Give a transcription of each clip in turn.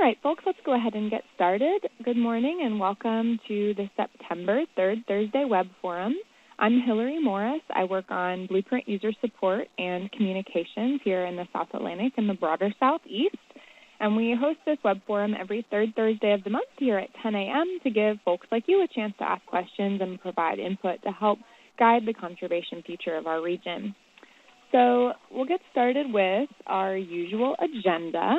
right, folks, let's go ahead and get started. Good morning and welcome to the September 3rd Thursday Web Forum. I'm Hillary Morris. I work on Blueprint user support and communications here in the South Atlantic and the broader Southeast. And we host this web forum every third Thursday of the month here at 10 a.m. to give folks like you a chance to ask questions and provide input to help guide the conservation future of our region. So we'll get started with our usual agenda.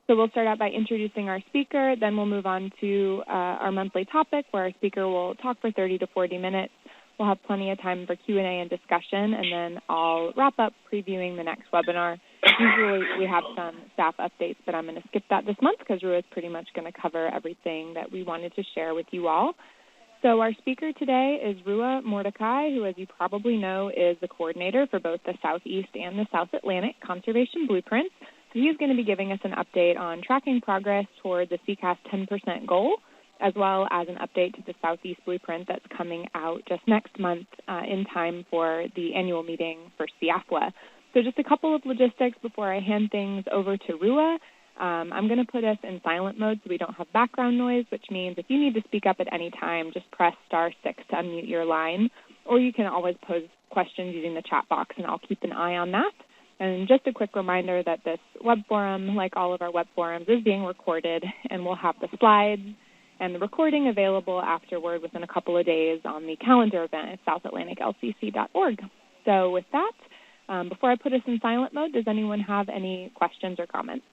So we'll start out by introducing our speaker, then we'll move on to our monthly topic where our speaker will talk for 30 to 40 minutes. We'll have plenty of time for Q&A and discussion, and then I'll wrap up previewing the next webinar. Usually we have some staff updates, but I'm going to skip that this month because Rua is pretty much going to cover everything that we wanted to share with you all. So our speaker today is Rua Mordecai, who, as you probably know, is the coordinator for both the Southeast and the South Atlantic Conservation Blueprints. So he's going to be giving us an update on tracking progress toward the CCAS 10% goal, as well as an update to the Southeast Blueprint that's coming out just next month in time for the annual meeting for SIAFWA. So just a couple of logistics before I hand things over to Rua. I'm going to put us in silent mode so we don't have background noise, which means if you need to speak up at any time, just press *6 to unmute your line, or you can always pose questions using the chat box, and I'll keep an eye on that. And just a quick reminder that this web forum, like all of our web forums, is being recorded, and we'll have the slides and the recording available afterward within a couple of days on the calendar event at southatlanticlcc.org. So with that, before I put us in silent mode, does anyone have any questions or comments?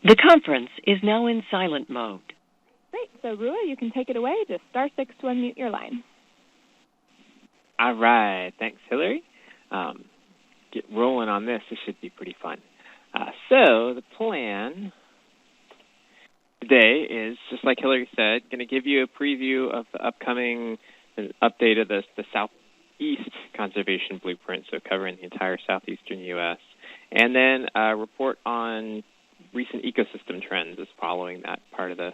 The conference is now in silent mode. Great. So Rua, you can take it away. Just *6 to unmute your line. All right. Thanks, Hillary. Get rolling on this. This should be pretty fun. So the plan today is, just like Hillary said, going to give you a preview of the upcoming update of the Southeast Conservation Blueprint, so covering the entire southeastern U.S., and then a report on recent ecosystem trends is following that part of the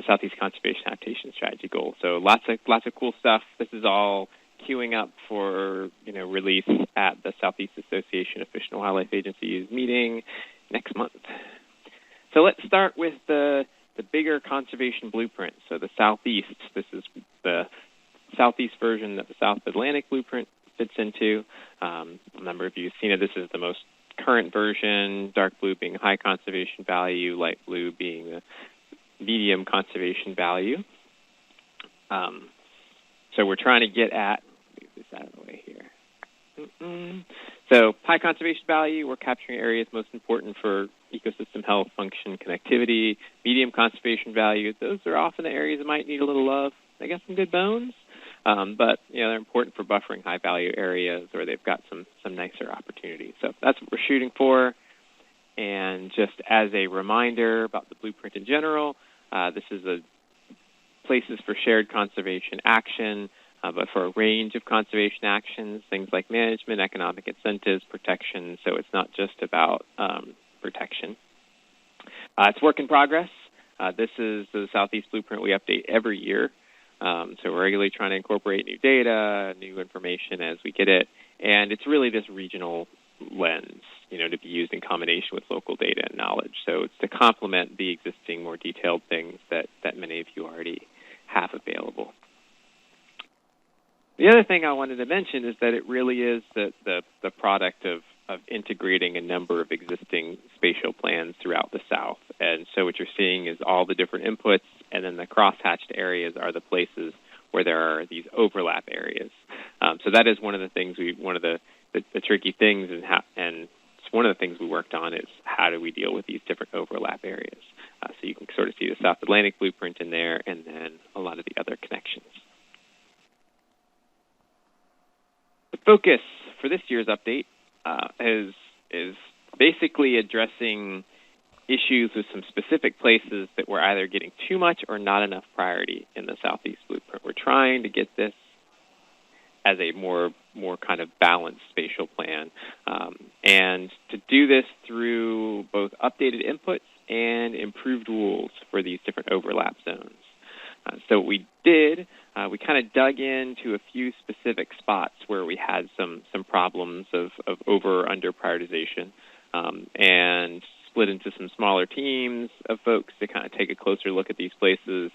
Southeast Conservation Adaptation Strategy goal. So lots of cool stuff. This is all queuing up for release at the Southeast Association of Fish and Wildlife Agencies meeting next month. So let's start with the bigger conservation blueprint. So the Southeast, this is the Southeast version that the South Atlantic Blueprint fits into. A number of you have seen it. This is the most current version, dark blue being high conservation value, light blue being the medium conservation value. So we're trying to get at, move this out of the way here. So high conservation value, we're capturing areas most important for ecosystem health, function, connectivity. Medium conservation value, those are often the areas that might need a little love. They got some good bones, but they're important for buffering high value areas, or they've got some nicer opportunities. So that's what we're shooting for. And just as a reminder about the blueprint in general, this is a places for shared conservation action, but for a range of conservation actions, things like management, economic incentives, protection. So it's not just about protection. It's work in progress. This is the Southeast Blueprint we update every year. So we're regularly trying to incorporate new data, new information as we get it. And it's really this regional lens, to be used in combination with local data and knowledge. So it's to complement the existing, more detailed things that many of you already have available. The other thing I wanted to mention is that it really is the product of integrating a number of existing spatial plans throughout the South. And so what you're seeing is all the different inputs, and then the crosshatched areas are the places where there are these overlap areas. So that is one of the things one of the tricky things, and it's one of the things we worked on is how do we deal with these different overlap areas. So you can sort of see the South Atlantic Blueprint in there, and then a lot of the other connections. The focus for this year's update is basically addressing issues with some specific places that were either getting too much or not enough priority in the Southeast Blueprint. We're trying to get this as a more kind of balanced spatial plan, and to do this through both updated inputs and improved rules for these different overlap zones. So what we did, we kind of dug into a few specific spots where we had some problems of over or under prioritization, and split into some smaller teams of folks to kind of take a closer look at these places,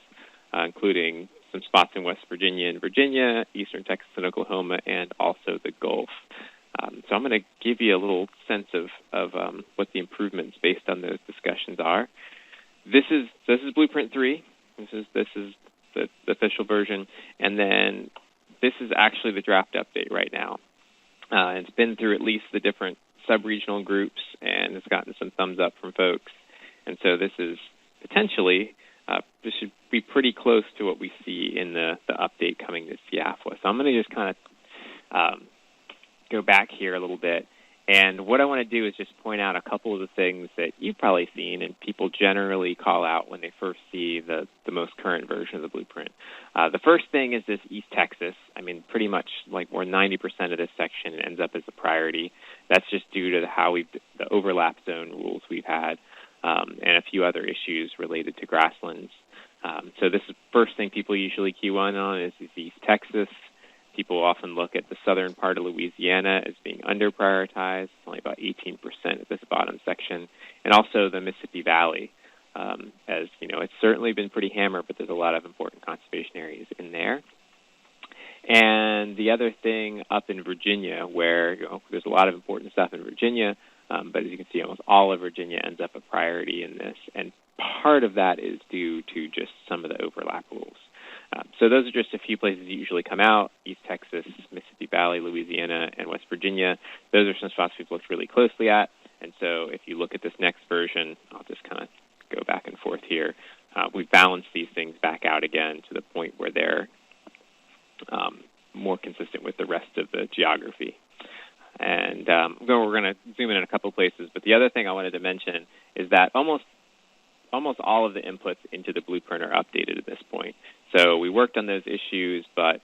including some spots in West Virginia and Virginia, Eastern Texas and Oklahoma, and also the Gulf. So I'm going to give you a little sense of what the improvements based on those discussions are. This is Blueprint 3. This is the official version, and then this is actually the draft update right now. It's been through at least the different sub-regional groups, and it's gotten some thumbs up from folks. And so this is potentially, this should be pretty close to what we see in the update coming to CIAFWA. So I'm going to just kind of go back here a little bit. And what I want to do is just point out a couple of the things that you've probably seen and people generally call out when they first see the most current version of the blueprint. The first thing is this East Texas. I mean, pretty much like more 90% of this section ends up as a priority. That's just due to the overlap zone rules we've had, and a few other issues related to grasslands. So this is the first thing people usually key on is East Texas. People often look at the southern part of Louisiana as being under-prioritized. It's only about 18% of this bottom section. And also the Mississippi Valley. As you know, it's certainly been pretty hammered, but there's a lot of important conservation areas in there. And the other thing up in Virginia, where there's a lot of important stuff in Virginia, but as you can see, almost all of Virginia ends up a priority in this. And part of that is due to just some of the overlap rules. So those are just a few places that usually come out: East Texas, Mississippi Valley, Louisiana, and West Virginia. Those are some spots we've looked really closely at. And so if you look at this next version, I'll just kind of go back and forth here. We've balanced these things back out again to the point where they're more consistent with the rest of the geography. And we're going to zoom in a couple places. But the other thing I wanted to mention is that almost all of the inputs into the blueprint are updated at this point. So we worked on those issues, but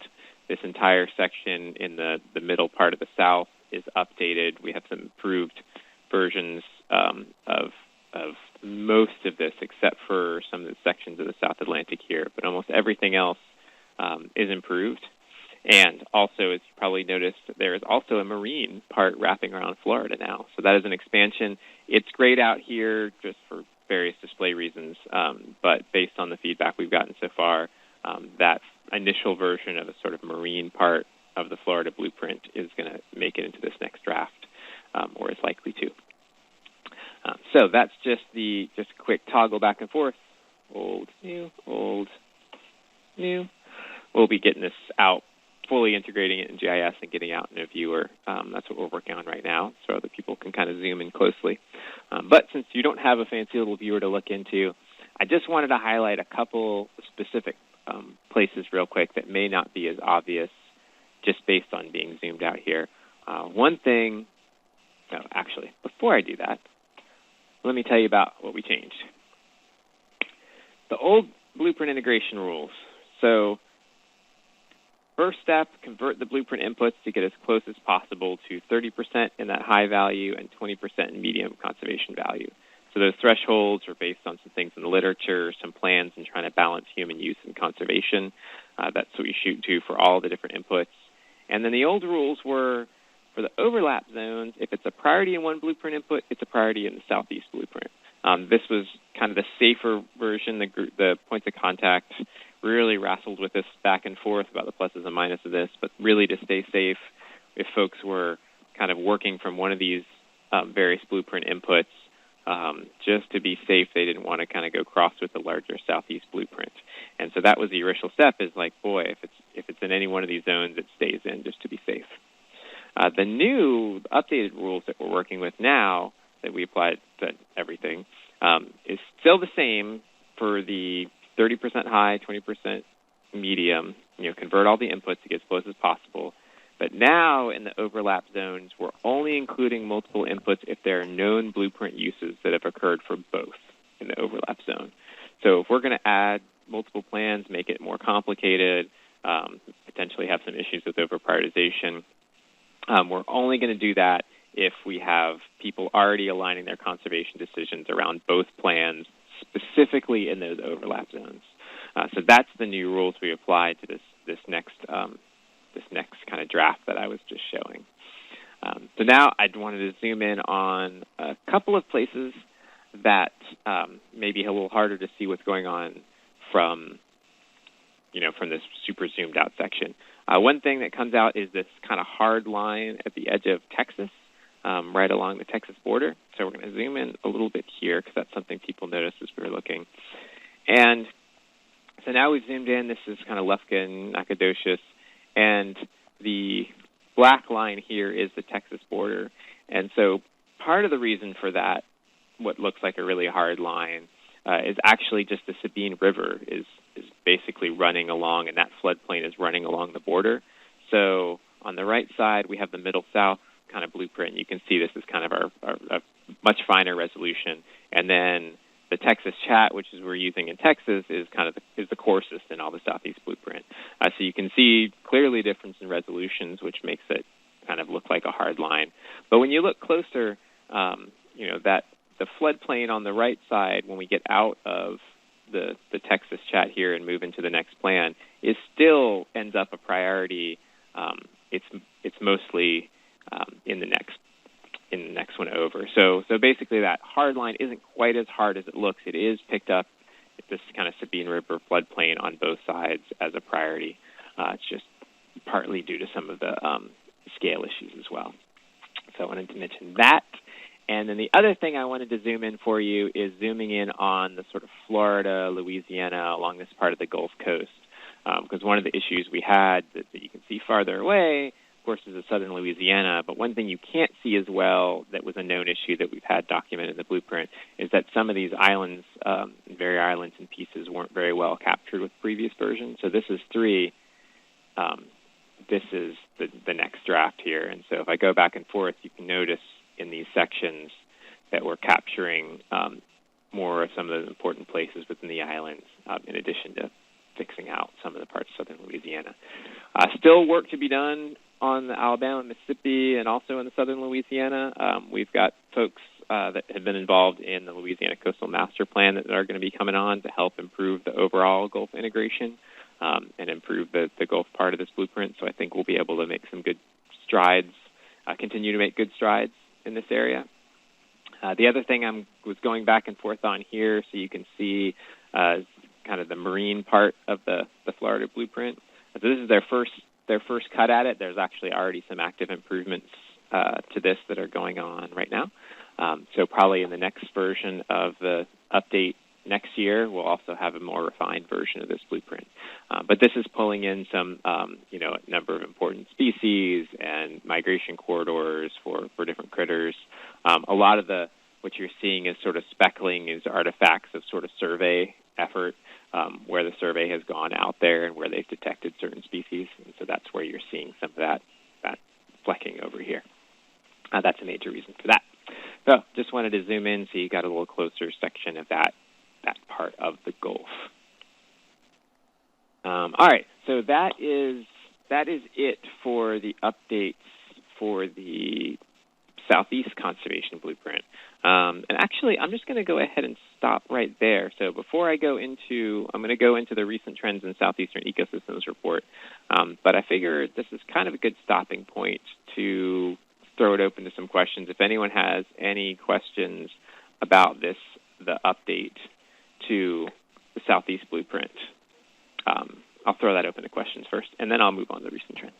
this entire section in the middle part of the South is updated. We have some improved versions of most of this, except for some of the sections of the South Atlantic here. But almost everything else is improved. And also, as you probably noticed, there is also a marine part wrapping around Florida now. So that is an expansion. It's grayed out here just for various display reasons, but based on the feedback we've gotten so far, that initial version of a sort of marine part of the Florida blueprint is going to make it into this next draft, or is likely to. So that's just a quick toggle back and forth. Old, new, old, new. We'll be getting this out, fully integrating it in GIS and getting out in a viewer. That's what we're working on right now, so other people can kind of zoom in closely. But since you don't have a fancy little viewer to look into, I just wanted to highlight a couple specific places real quick that may not be as obvious just based on being zoomed out here. Actually, before I do that, let me tell you about what we changed. The old blueprint integration rules. So first step, convert the blueprint inputs to get as close as possible to 30% in that high value and 20% in medium conservation value. So those thresholds are based on some things in the literature, some plans, and trying to balance human use and conservation. That's what we shoot to for all the different inputs. And then the old rules were, for the overlap zones, if it's a priority in one blueprint input, it's a priority in the Southeast blueprint. This was kind of the safer version. The points of contact really wrestled with this back and forth about the pluses and minuses of this, but really to stay safe, if folks were kind of working from one of these various blueprint inputs, just to be safe, they didn't want to kind of go cross with the larger Southeast blueprint. And so that was the initial step, is like, boy, if it's in any one of these zones, it stays in just to be safe. The new updated rules that we're working with now that we applied to everything is still the same for the 30% high, 20% medium, convert all the inputs to get as close as possible. But now in the overlap zones, we're only including multiple inputs if there are known blueprint uses that have occurred for both in the overlap zone. So if we're going to add multiple plans, make it more complicated, potentially have some issues with over-prioritization, we're only going to do that if we have people already aligning their conservation decisions around both plans, specifically in those overlap zones. So that's the new rules we applied to this next kind of draft that I was just showing. So now I wanted to zoom in on a couple of places that may be a little harder to see what's going on from this super zoomed out section. One thing that comes out is this kind of hard line at the edge of Texas, right along the Texas border. So we're going to zoom in a little bit here because that's something people noticed as we were looking. And so now we've zoomed in. This is kind of Lufkin, Nacogdoches, and the black line here is the Texas border. And so part of the reason for that, what looks like a really hard line, is actually just the Sabine River is basically running along, and that floodplain is running along the border. So on the right side, we have the Middle South kind of blueprint. You can see this is kind of our much finer resolution. And then the Texas chat, which is we're using in Texas, is kind of the coarsest in all the Southeast blueprint. So you can see clearly difference in resolutions, which makes it kind of look like a hard line. But when you look closer, that the floodplain on the right side, when we get out of the Texas chat here and move into the next plan, is still ends up a priority. It's mostly in the next one over. So basically that hard line isn't quite as hard as it looks. It is picked up at this kind of Sabine River floodplain on both sides as a priority. It's just partly due to some of the scale issues as well. So I wanted to mention that. And then the other thing I wanted to zoom in for you is zooming in on the sort of Florida, Louisiana, along this part of the Gulf Coast. Because one of the issues we had that you can see farther away, of course, is the southern Louisiana. But one thing you can't see as well that was a known issue that we've had documented in the blueprint is that some of these islands, very islands and pieces, weren't very well captured with previous versions. So this is 3. This is the next draft here. And so if I go back and forth, you can notice in these sections that we're capturing more of some of the important places within the islands, in addition to fixing out some of the parts of southern Louisiana. Still work to be done on the Alabama, Mississippi, and also in the southern Louisiana. We've got folks that have been involved in the Louisiana Coastal Master Plan that are going to be coming on to help improve the overall Gulf integration and improve the Gulf part of this blueprint. So I think we'll be able to make some good strides, continue to make good strides in this area. The other thing I was going back and forth on here, so you can see kind of the marine part of the Florida blueprint. So this is their first cut at it. There's actually already some active improvements to this that are going on right now. So probably in the next version of the update next year, we'll also have a more refined version of this blueprint. But this is pulling in some, a number of important species and migration corridors for different critters. A lot of what you're seeing is sort of speckling is artifacts of sort of survey effort, where the survey has gone out there and where they've detected certain species. And so that's where you're seeing some of that flecking over here. That's a major reason for that. So just wanted to zoom in so you got a little closer section of that part of the Gulf. All right, so that is it for the updates for the Southeast Conservation Blueprint. And actually, I'm just going to go ahead and stop right there. So before I'm going to go into the recent trends in Southeastern ecosystems report. But I figure this is kind of a good stopping point to throw it open to some questions. If anyone has any questions about the update to the Southeast Blueprint, I'll throw that open to questions first, and then I'll move on to recent trends.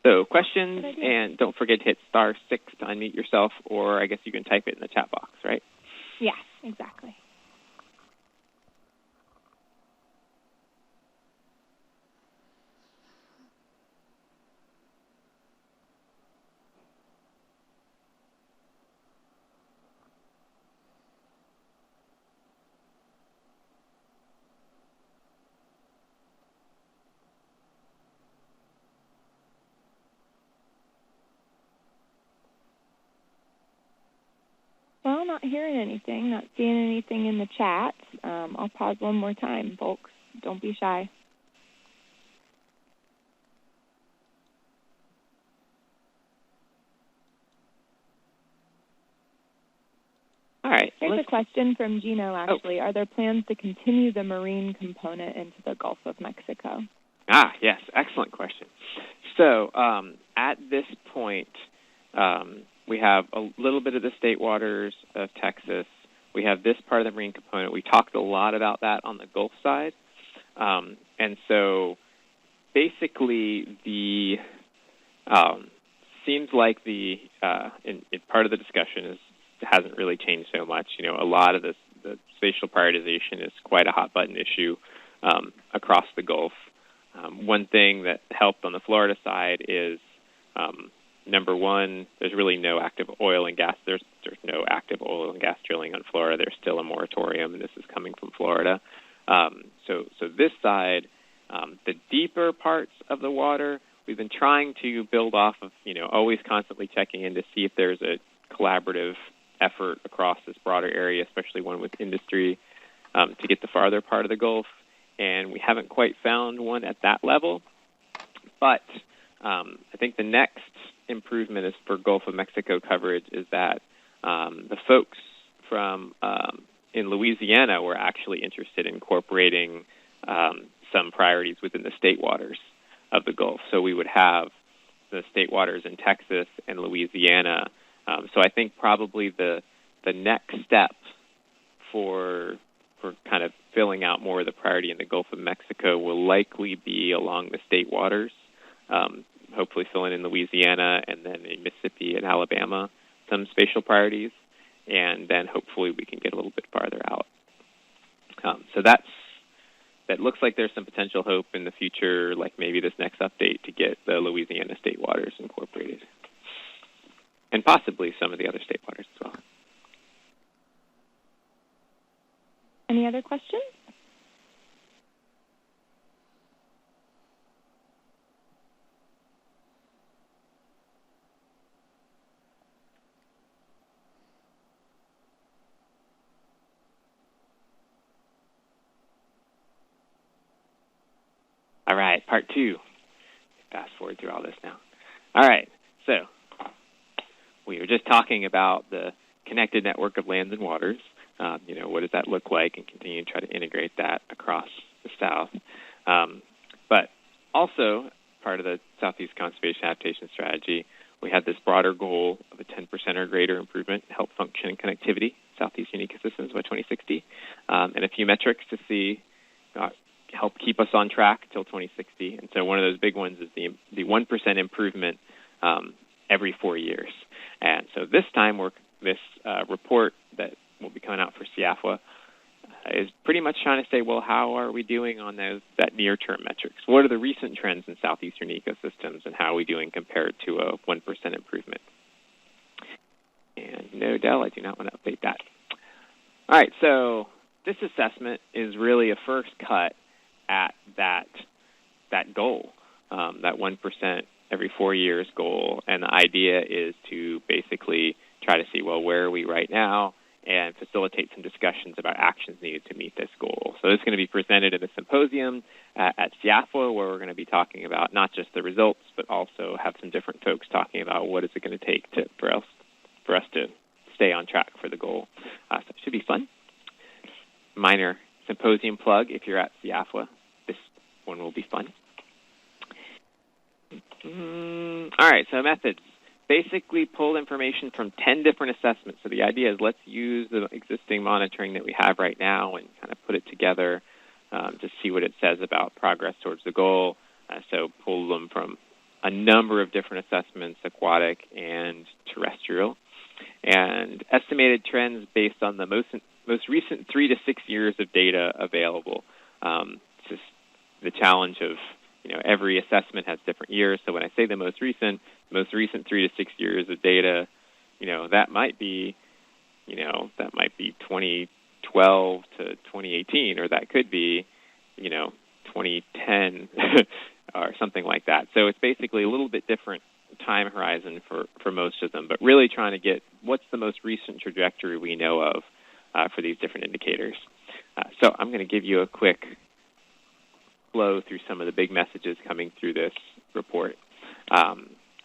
So questions, and don't forget to hit *6 to unmute yourself, or I guess you can type it in the chat box, right? Yes, exactly. Well, not hearing anything, not seeing anything in the chat. I'll pause one more time, folks. Don't be shy. All right. Here's a question from Gino, actually. Are there plans to continue the marine component into the Gulf of Mexico? Yes. Excellent question. So at this point, we have a little bit of the state waters of Texas. We have this part of the marine component. We talked a lot about that on the Gulf side. And so basically seems like part of the discussion hasn't really changed so much. You know, a lot of the spatial prioritization is quite a hot button issue across the Gulf. One thing that helped on the Florida side is number one, there's really no active oil and gas. There's no active oil and gas drilling on Florida. There's still a moratorium, and this is coming from Florida. So this side, the deeper parts of the water, we've been trying to build off of, always constantly checking in to see if there's a collaborative effort across this broader area, especially one with industry, to get the farther part of the Gulf. And we haven't quite found one at that level. But I think the next improvement is for Gulf of Mexico coverage is that the folks from in Louisiana were actually interested in incorporating some priorities within the state waters of the Gulf. So we would have the state waters in Texas and Louisiana. So I think probably the next step for kind of filling out more of the priority in the Gulf of Mexico will likely be along the state waters, hopefully filling in Louisiana and then in Mississippi and Alabama, some spatial priorities, and then hopefully we can get a little bit farther out. So that looks like there's some potential hope in the future, like maybe this next update, to get the Louisiana state waters incorporated, and possibly some of the other state waters as well. Any other questions? All right, part two. Fast forward through all this now. All right, so we were just talking about the connected network of lands and waters. What does that look like, and continue to try to integrate that across the South. But also, part of the Southeast Conservation Adaptation Strategy, we had this broader goal of a 10% or greater improvement in health, function, and connectivity Southeastern ecosystems by 2060, and a few metrics to see help keep us on track till 2060. And so one of those big ones is the 1% improvement every 4 years. And so this time, this report that will be coming out for SIAFWA is pretty much trying to say, well, how are we doing on that near-term metrics? What are the recent trends in southeastern ecosystems, and how are we doing compared to a 1% improvement? And no, Del, I do not want to update that. All right, so this assessment is really a first cut at that goal, that 1% every 4 years goal. And the idea is to basically try to see, well, where are we right now, and facilitate some discussions about actions needed to meet this goal. So it's going to be presented at a symposium at SIAFWA, where we're going to be talking about not just the results, but also have some different folks talking about what is it going to take for us to stay on track for the goal. So it should be fun. Minor symposium plug if you're at SIAFWA. This one will be fun. All right, so methods. Basically pull information from 10 different assessments. So the idea is let's use the existing monitoring that we have right now and kind of put it together to see what it says about progress towards the goal. So pull them from a number of different assessments, aquatic and terrestrial, and estimated trends based on the most recent 3 to 6 years of data available. It's just the challenge of every assessment has different years. So when I say the most recent 3 to 6 years of data, that might be 2012 to 2018, or that could be, 2010 or something like that. So it's basically a little bit different time horizon for most of them, but really trying to get what's the most recent trajectory we know of for these different indicators. So I'm going to give you a quick flow through some of the big messages coming through this report.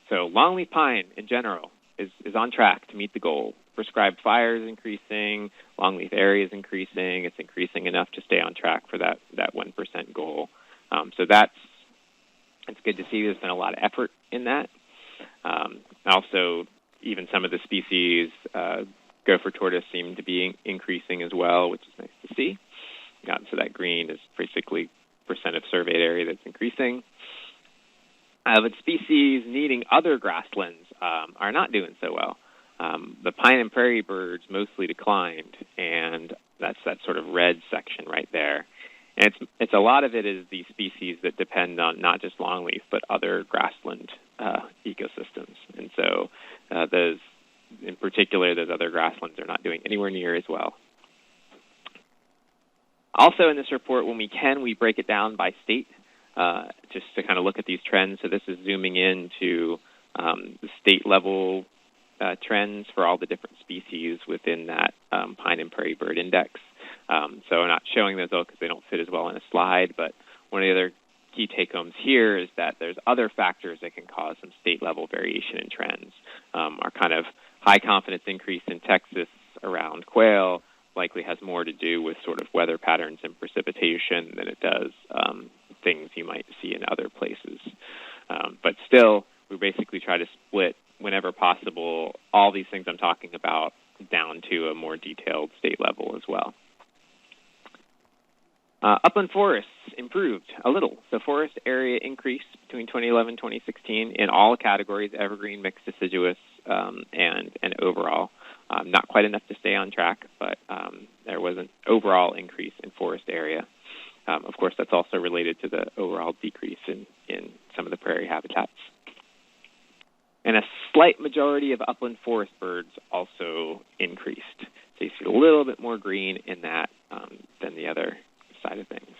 So Longley Pine in general is on track to meet the goal prescribed fire is increasing, longleaf area is increasing. It's increasing enough to stay on track for that 1% goal. So it's good to see there's been a lot of effort in that. Also, even some of the species, Gopher Tortoise seem to be increasing as well, which is nice to see. So that green is basically percent of surveyed area that's increasing. But species needing other grasslands are not doing so well. The pine and prairie birds mostly declined, and that's that sort of red section right there. And it's a lot of it is the species that depend on not just longleaf but other grassland ecosystems. And so those, in particular, those other grasslands are not doing anywhere near as well. Also in this report, when we can, we break it down by state just to kind of look at these trends. So this is zooming into the state level trends for all the different species within that pine and prairie bird index. So I'm not showing those all because they don't fit as well in a slide, but one of the other key take-homes here is that there's other factors that can cause some state-level variation in trends. Our kind of high confidence increase in Texas around quail likely has more to do with sort of weather patterns and precipitation than it does things you might see in other places. But still, we basically try to split, whenever possible, all these things I'm talking about down to a more detailed state level as well. Upland forests improved a little. The forest area increased between 2011 and 2016 in all categories, evergreen, mixed deciduous, and overall. Not quite enough to stay on track, but there was an overall increase in forest area. Of course, that's also related to the overall decrease in some of the prairie habitats. And a slight majority of upland forest birds also increased. So you see a little bit more green in that than the other side of things.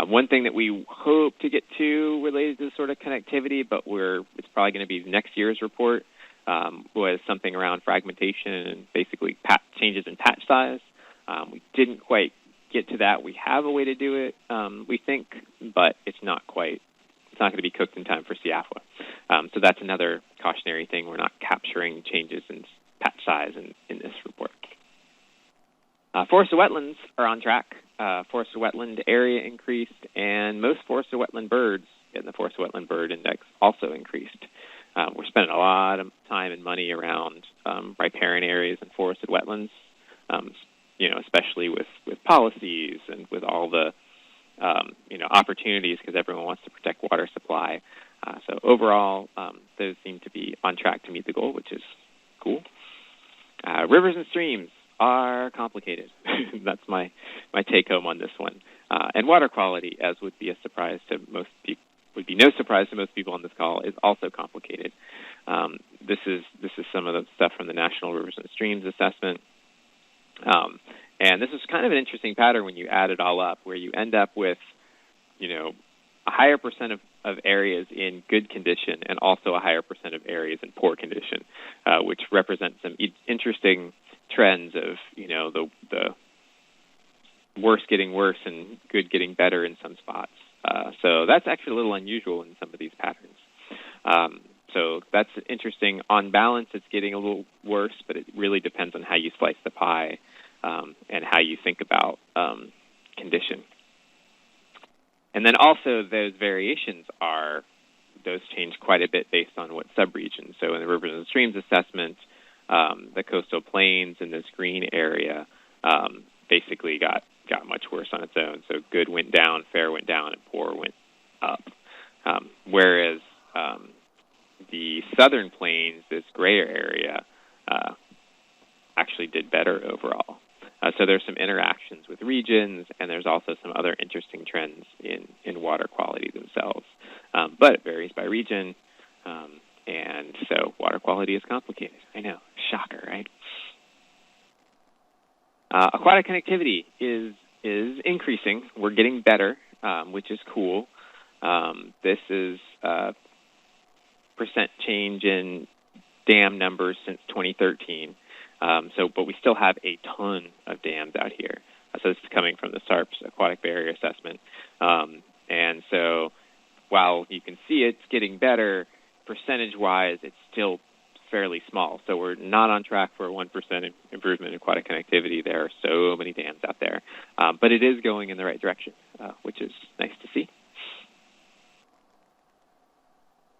One thing that we hope to get to related to sort of connectivity, but it's probably going to be next year's report, was something around fragmentation and basically changes in patch size. We didn't quite get to that. We have a way to do it, we think, but it's not going to be cooked in time for SIAFWA. So that's another cautionary thing. We're not capturing changes in patch size in this report. Forested wetlands are on track. Forested wetland area increased, and most forested wetland birds in the Forested Wetland Bird Index also increased. We're spending a lot of time and money around riparian areas and forested wetlands, especially with policies and with all the opportunities because everyone wants to protect water supply. So overall, those seem to be on track to meet the goal, which is cool. Rivers and streams are complicated. That's my take home on this one. And water quality, as would be no surprise to most people on this call, is also complicated. This is some of the stuff from the National Rivers and Streams Assessment. And this is kind of an interesting pattern when you add it all up, where you end up with, a higher percent of areas in good condition and also a higher percent of areas in poor condition, which represents some interesting trends of, the worst getting worse and good getting better in some spots. So that's actually a little unusual in some of these patterns. So that's interesting. On balance, it's getting a little worse, but it really depends on how you slice the pie and how you think about condition. And then also those variations those change quite a bit based on what subregion. So in the Rivers and Streams Assessment, the coastal plains in this green area basically got much worse on its own. So good went down, fair went down, and poor went up. Whereas the southern plains, this grayer area, actually did better overall. So there's some interactions with regions, and there's also some other interesting trends in water quality themselves. But it varies by region, and so water quality is complicated. I know, shocker, right? Aquatic connectivity is increasing. We're getting better, which is cool. This is percent change in dam numbers since 2013. But we still have a ton of dams out here. So this is coming from the SARP's Aquatic Barrier Assessment. And so while you can see it's getting better, percentage-wise, it's still fairly small. So we're not on track for a 1% improvement in aquatic connectivity. There are so many dams out there. But it is going in the right direction, which is nice to see.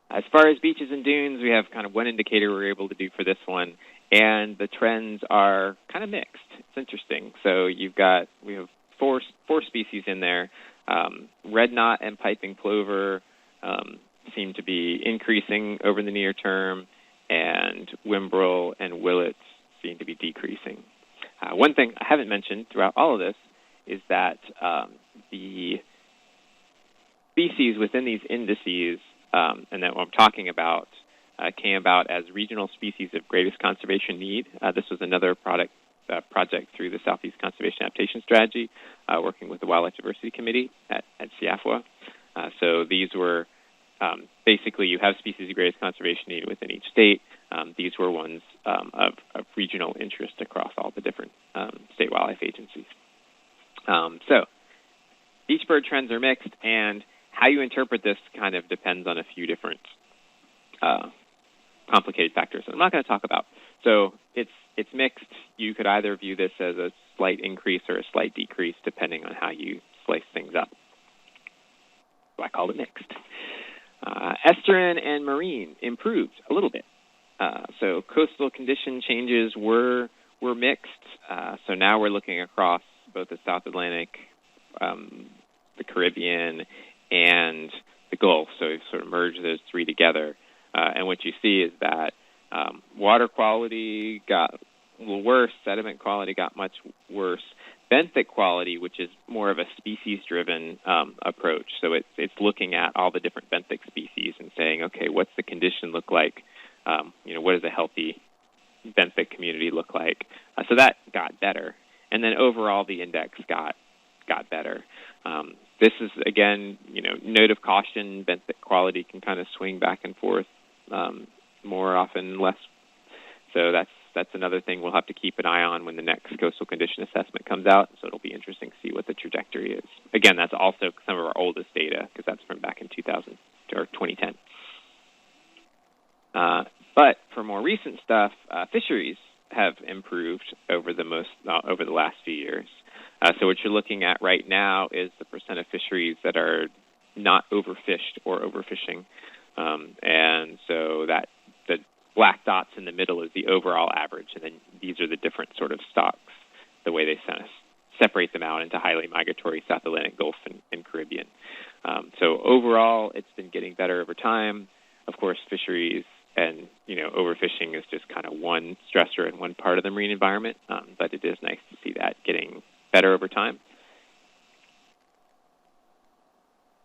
As far as beaches and dunes, we have kind of one indicator we're able to do for this one, and the trends are kind of mixed. It's interesting. So we have four species in there. Red knot and piping plover seem to be increasing over the near term, and whimbrel and willets seem to be decreasing. One thing I haven't mentioned throughout all of this is that the species within these indices, and that what I'm talking about, came about as regional species of greatest conservation need. This was another project through the Southeast Conservation Adaptation Strategy, working with the Wildlife Diversity Committee at CIAFWA. So these were basically, you have species of greatest conservation need within each state. These were ones of regional interest across all the different state wildlife agencies. So beach bird trends are mixed, and how you interpret this kind of depends on a few different complicated factors that I'm not going to talk about. So it's mixed. You could either view this as a slight increase or a slight decrease, depending on how you slice things up. So I called it mixed. Estuarine and marine improved a little bit. So coastal condition changes were mixed. So now we're looking across both the South Atlantic, the Caribbean, and the Gulf. So we've sort of merged those three together. And what you see is that water quality got a little worse, sediment quality got much worse. Benthic quality, which is more of a species-driven approach, so it's looking at all the different benthic species and saying, okay, what's the condition look like? What does a healthy benthic community look like? So that got better, and then overall the index got better. This is again, note of caution. Benthic quality can kind of swing back and forth more often, less. So that's another thing we'll have to keep an eye on when the next coastal condition assessment comes out. So it'll be interesting to see what the trajectory is. Again, that's also some of our oldest data because that's from back in 2000 or 2010. But for more recent stuff, fisheries have improved over the last few years. So what you're looking at right now is the percent of fisheries that are not overfished or overfishing, and so that the black dots in the middle is the overall average, and then these are the different sort of stocks, the way they separate them out into highly migratory South Atlantic, Gulf, and Caribbean. So overall, it's been getting better over time. Of course, fisheries and overfishing is just kind of one stressor in one part of the marine environment, but it is nice to see that getting better over time.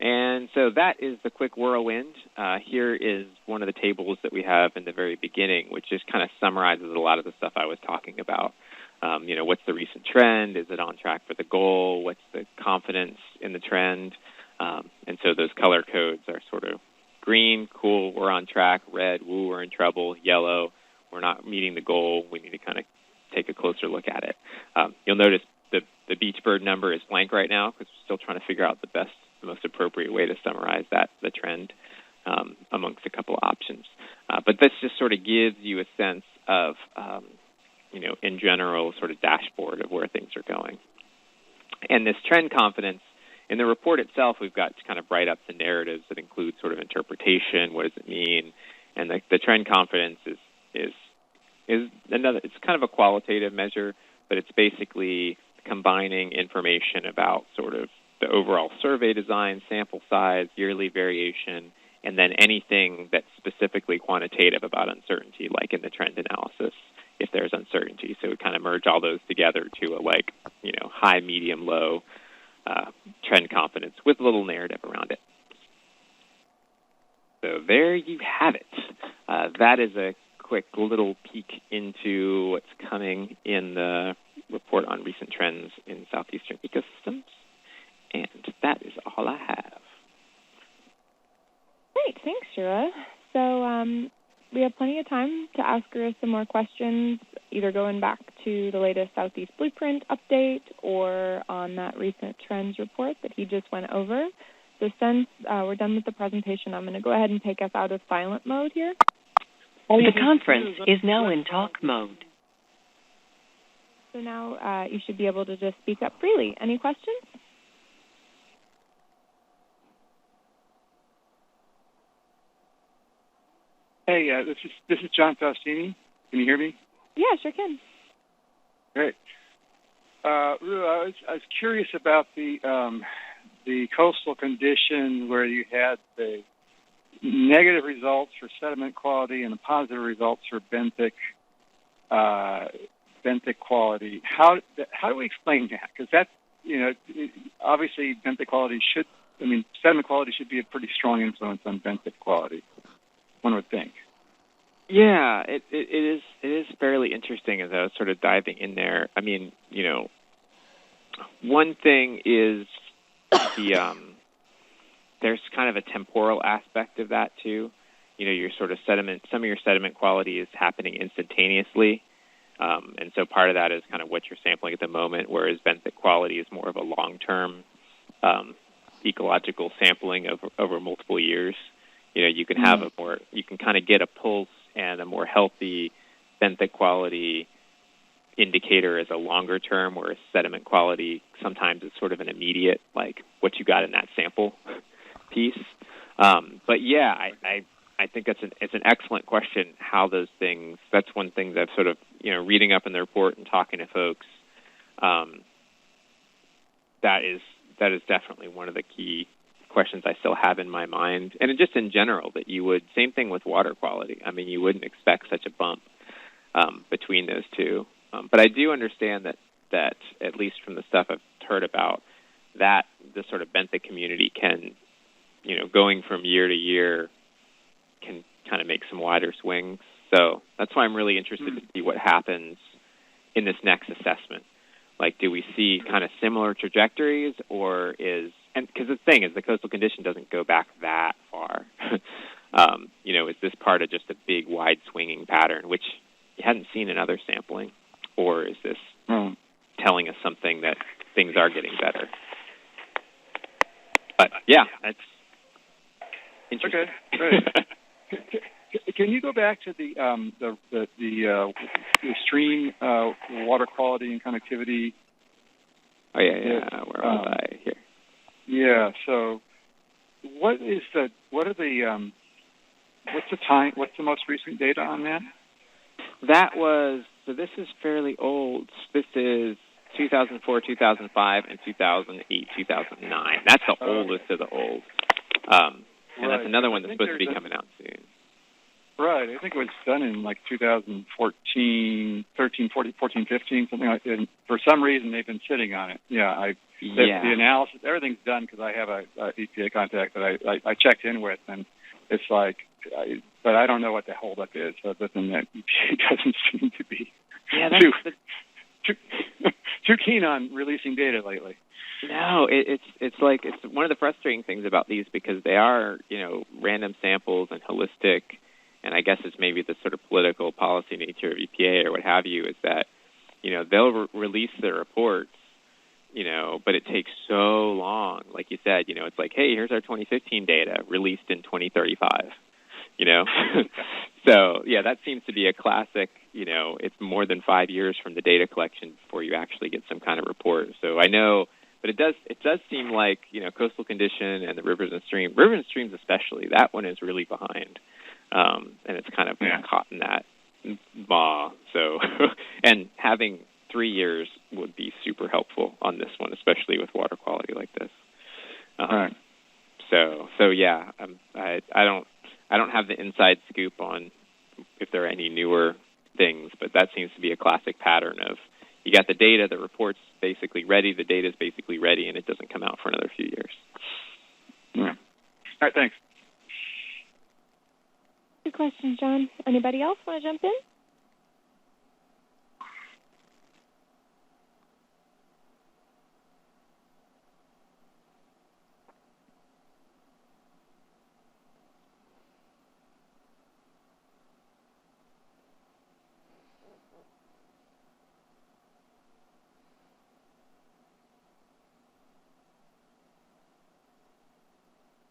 And so that is the quick whirlwind. Here is one of the tables that we have in the very beginning, which just kind of summarizes a lot of the stuff I was talking about. What's the recent trend? Is it on track for the goal? What's the confidence in the trend? And so those color codes are sort of green, cool, we're on track; red, woo, we're in trouble; yellow, we're not meeting the goal. We need to kind of take a closer look at it. You'll notice the beach bird number is blank right now because we're still trying to figure out the most appropriate way to summarize the trend amongst a couple of options. But this just sort of gives you a sense of, in general, sort of dashboard of where things are going. And this trend confidence, in the report itself, we've got kind of write-ups and narratives that include sort of interpretation, what does it mean, and the trend confidence is another. It's kind of a qualitative measure, but it's basically combining information about sort of the overall survey design, sample size, yearly variation, and then anything that's specifically quantitative about uncertainty, like in the trend analysis, if there's uncertainty. So we kind of merge all those together to a high, medium, low trend confidence with a little narrative around it. So there you have it. That is a quick little peek into what's coming in the report on recent trends in southeastern ecosystems. And that is all I have. Great. Thanks, Shira. So we have plenty of time to ask her some more questions, either going back to the latest Southeast Blueprint update or on that recent trends report that he just went over. So since we're done with the presentation, I'm going to go ahead and take us out of silent mode here. The conference is now in talk mode. So now you should be able to just speak up freely. Any questions? Hey, this is John Faustini. Can you hear me? Yeah, sure can. Great. Rua, I was curious about the coastal condition where you had the negative results for sediment quality and the positive results for benthic quality. How do we explain that? Because that's, obviously benthic quality sediment quality should be a pretty strong influence on benthic quality, one would think. Yeah, it is fairly interesting as I was sort of diving in there. I mean, one thing is there's kind of a temporal aspect of that too. Your sort of sediment, some of your sediment quality is happening instantaneously. And so part of that is kind of what you're sampling at the moment, whereas benthic quality is more of a long-term ecological sampling over multiple years. You can have you can kind of get a pulse and a more healthy benthic quality indicator as a longer term, whereas sediment quality sometimes is sort of an immediate, like what you got in that sample piece. But yeah, I think it's an excellent question. How those things. That's one thing that I've sort of reading up in the report and talking to folks. That is definitely one of the key questions I still have in my mind, and just in general that you would. Same thing with water quality. I mean, you wouldn't expect such a bump between those two. But I do understand that at least from the stuff I've heard about, that the sort of benthic community can, going from year to year, can kind of make some wider swings. So that's why I'm really interested to see what happens in this next assessment. Like, do we see kind of similar trajectories, or because the thing is, the coastal condition doesn't go back that far. Is this part of just a big, wide swinging pattern, which you hadn't seen in other sampling? Or is this telling us something that things are getting better? But yeah, that's interesting. Okay, great. Can you go back to the stream water quality and connectivity? Oh yeah. Where was I here? Yeah. So, what's the most recent data on that? So this is fairly old. This is 2004, 2005, and 2008, 2009. That's the oldest of the old. And that's another one that's supposed to be coming out soon. Right. I think it was done in like 2014, 15, something like that. And for some reason, they've been sitting on it. The analysis, everything's done because I have a EPA contact that I checked in with, and it's like, but I don't know what the holdup is, other than that EPA doesn't seem to be too keen on releasing data lately. No, it's one of the frustrating things about these, because they are random samples and holistic, and I guess it's maybe the sort of political policy nature of EPA or what have you, is that they'll release their reports, but it takes so long. Like you said, it's like, hey, here's our 2015 data released in 2035. So yeah, that seems to be a classic. It's more than 5 years from the data collection before you actually get some kind of report. So I know, but it does seem like coastal condition and the rivers and streams especially, that one is really behind, and it's kind of caught in that maw. So and having 3 years would be super helpful on this one, especially with water quality like this. Right. So yeah, I don't have the inside scoop on if there are any newer things, but that seems to be a classic pattern of you got the data, the report's basically ready, the data's basically ready, and it doesn't come out for another few years. Yeah. All right, thanks. Good question, John. Anybody else want to jump in?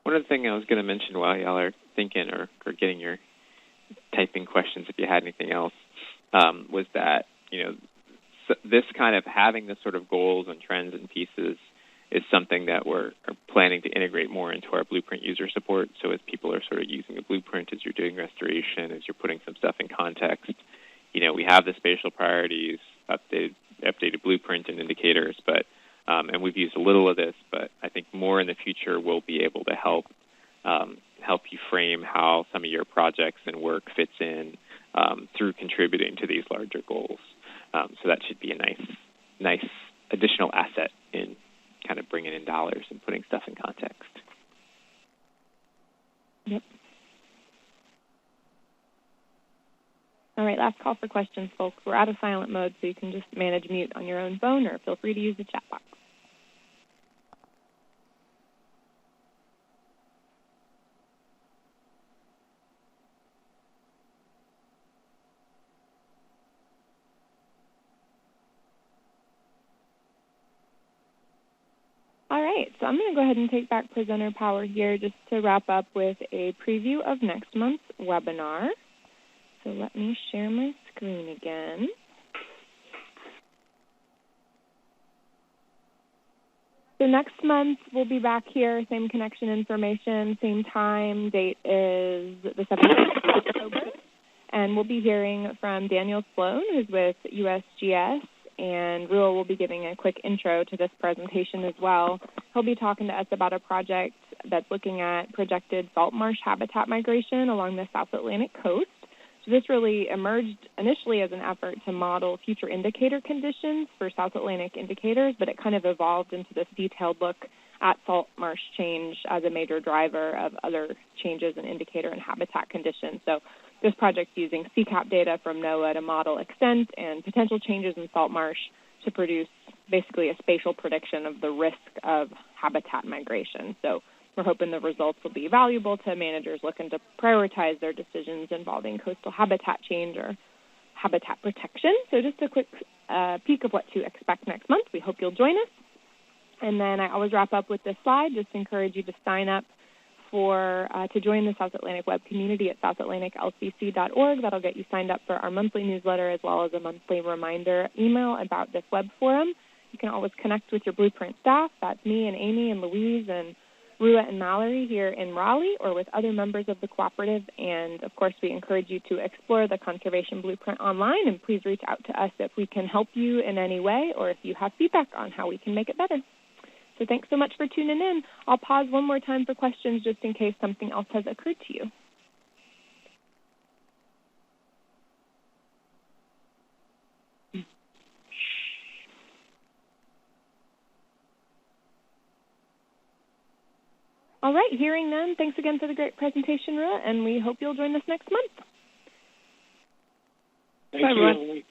One other thing I was going to mention while y'all are thinking or getting your type in questions if you had anything else, was that, this kind of having this sort of goals and trends and pieces is something that we're planning to integrate more into our blueprint user support. So as people are sort of using a blueprint, as you're doing restoration, as you're putting some stuff in context, we have the spatial priorities, updated blueprint and indicators, but and we've used a little of this, but I think more in the future we'll be able to help you frame how some of your projects and work fits in through contributing to these larger goals. So that should be a nice additional asset in kind of bringing in dollars and putting stuff in context. Yep. All right, last call for questions, folks. We're out of silent mode, so you can just manage mute on your own phone, or feel free to use the chat box. All right, so I'm going to go ahead and take back presenter power here just to wrap up with a preview of next month's webinar. So let me share my screen again. So next month we'll be back here, same connection information, same time. Date is the 17th of October. And we'll be hearing from Daniel Sloan, who's with USGS, and Rua will be giving a quick intro to this presentation as well. He'll be talking to us about a project that's looking at projected salt marsh habitat migration along the South Atlantic coast. So this really emerged initially as an effort to model future indicator conditions for South Atlantic indicators, but it kind of evolved into this detailed look at salt marsh change as a major driver of other changes in indicator and habitat conditions. So this project's using CCAP data from NOAA to model extent and potential changes in salt marsh to produce basically a spatial prediction of the risk of habitat migration. So we're hoping the results will be valuable to managers looking to prioritize their decisions involving coastal habitat change or habitat protection. So just a quick peek of what to expect next month. We hope you'll join us. And then I always wrap up with this slide. Just encourage you to sign up to join the South Atlantic web community at southatlanticlcc.org. That'll get you signed up for our monthly newsletter as well as a monthly reminder email about this web forum. You can always connect with your Blueprint staff. That's me and Amy and Louise and Rua and Mallory here in Raleigh, or with other members of the cooperative. And, of course, we encourage you to explore the Conservation Blueprint online, and please reach out to us if we can help you in any way or if you have feedback on how we can make it better. So thanks so much for tuning in. I'll pause one more time for questions just in case something else has occurred to you. All right, hearing none, thanks again for the great presentation, Rua, and we hope you'll join us next month. Thank you.